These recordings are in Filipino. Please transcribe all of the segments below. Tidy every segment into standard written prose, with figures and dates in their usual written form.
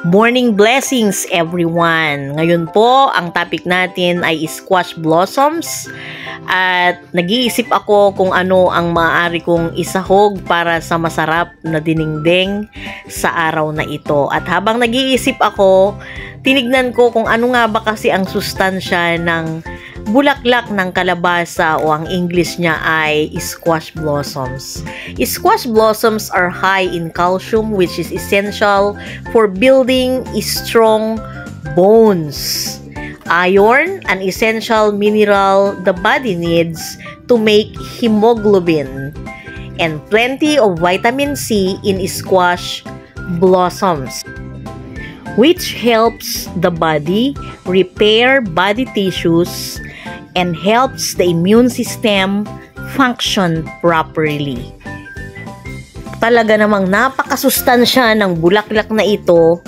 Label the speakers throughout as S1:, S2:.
S1: Morning blessings everyone! Ngayon po, ang topic natin ay squash blossoms at nag-iisip ako kung ano ang maaari kong isahog para sa masarap na dinengdeng sa araw na ito. At habang nag-iisip ako, tinignan ko kung ano nga ba kasi ang sustansya ng bulaklak ng kalabasa o ang English niya ay squash blossoms. Squash blossoms are high in calcium which is essential for building strong bones. Iron, an essential mineral the body needs to make hemoglobin. And plenty of vitamin C in squash blossoms, which helps the body repair body tissues and helps the immune system function properly. Talaga namang napakasustansya ng bulaklak na ito,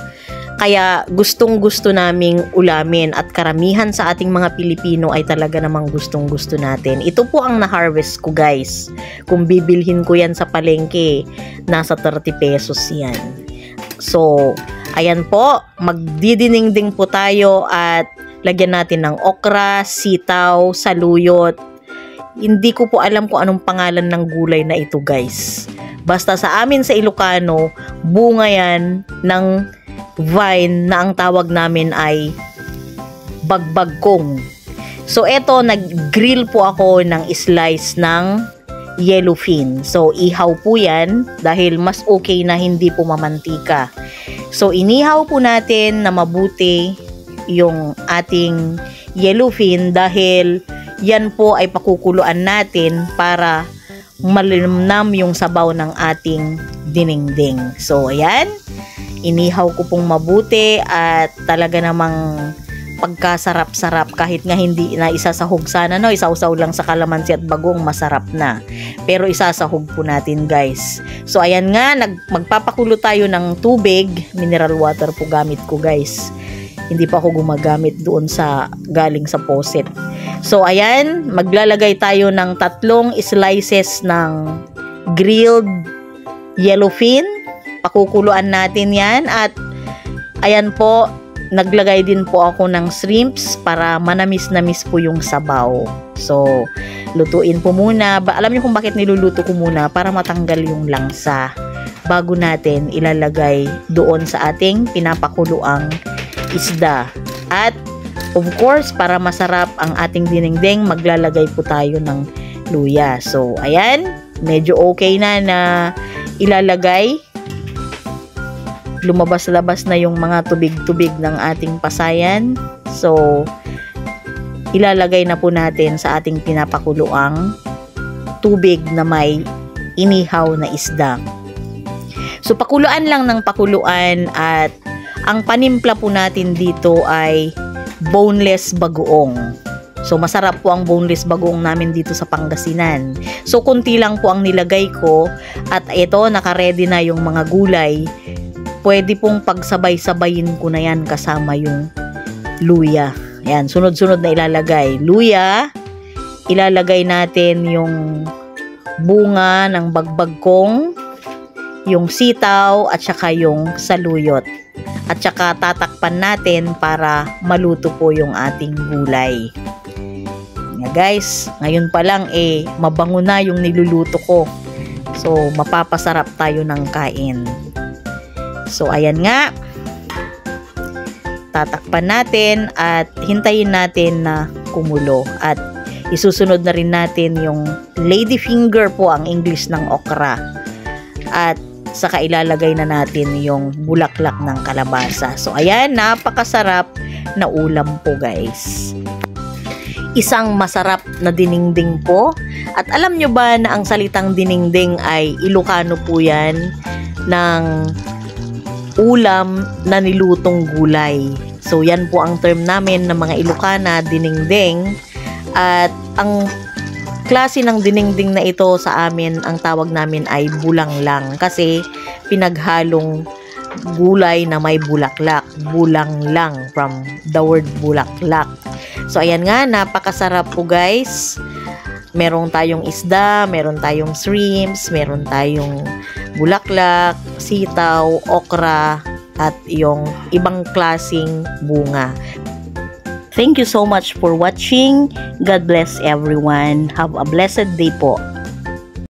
S1: kaya gustong-gusto naming ulamin at karamihan sa ating mga Pilipino ay talaga namang gustong-gusto natin. Ito po ang na-harvest ko guys. Kung bibilhin ko yan sa palengke, nasa 30 pesos yan. So, ayan po, magdidinengdeng po tayo at lagyan natin ng okra, sitaw, saluyot. Hindi ko po alam kung anong pangalan ng gulay na ito guys. Basta sa amin sa Ilocano, bunga yan ng vine na ang tawag namin ay bagbagkong. So eto, nag-grill po ako ng slice ng yellowfin. So ihaw po yan dahil mas okay na hindi po mamantika. So inihaw po natin na mabuti yung ating yellowfin dahil yan po ay pakukuluan natin para malinamnam yung sabaw ng ating dinengdeng. So ayan, inihaw ko pong mabuti at talaga namang pagkasarap-sarap kahit nga hindi na isasahog sana, no? Isausaw lang sa kalamansi at bagong masarap na. Pero isasahog po natin guys. So ayan nga, magpapakulo tayo ng tubig. Mineral water po gamit ko guys. Hindi pa ako gumagamit doon sa galing sa faucet. So ayan, maglalagay tayo ng 3 slices ng grilled yellowfin. Pakukuluan natin yan at ayan po, naglagay din po ako ng shrimps para manamis-namis po yung sabaw. So, lutuin po muna. Alam niyo kung bakit niluluto ko muna? Para matanggal yung langsa bago natin ilalagay doon sa ating pinapakuluang isda. At of course, para masarap ang ating dinengdeng, maglalagay po tayo ng luya. So, ayan, medyo okay na ilalagay. Lumabas-labas na yung mga tubig-tubig ng ating pasayan. So, ilalagay na po natin sa ating pinapakuluang tubig na may inihaw na isda. So, pakuluan lang ng pakuluan at ang panimpla po natin dito ay boneless bagoong. So, masarap po ang boneless bagoong namin dito sa Pangasinan. So, kunti lang po ang nilagay ko at ito, naka-ready na yung mga gulay. Pwede pong pagsabay-sabayin ko na yan kasama yung luya. Yan, sunod-sunod na ilalagay. Luya, ilalagay natin yung bunga ng bagbagkong, yung sitaw at saka yung saluyot. At saka tatakpan natin para maluto po yung ating gulay. Nga guys, ngayon pa lang mabango na yung niluluto ko. So, mapapasarap tayo ng kain. So, ayan nga. Tatakpan natin at hintayin natin na kumulo. At isusunod na rin natin yung ladyfinger po ang English ng okra. At saka ilalagay na natin yung bulaklak ng kalabasa. So, ayan, napakasarap na ulam po guys. Isang masarap na dinengdeng po. At alam nyo ba na ang salitang dinengdeng ay Ilocano po yan ng ulam na nilutong gulay. So, yan po ang term namin ng mga Ilocana, dinengdeng. At ang klase ng dinengdeng na ito sa amin, ang tawag namin ay bulanglang. Kasi pinaghalong gulay na may bulaklak. Bulanglang from the word bulaklak. So, ayan nga, napakasarap po guys. Meron tayong isda, meron tayong shrimps, meron tayong bulaklak, sitaw, okra, at yung ibang klasing bunga. Thank you so much for watching. God bless everyone. Have a blessed day po.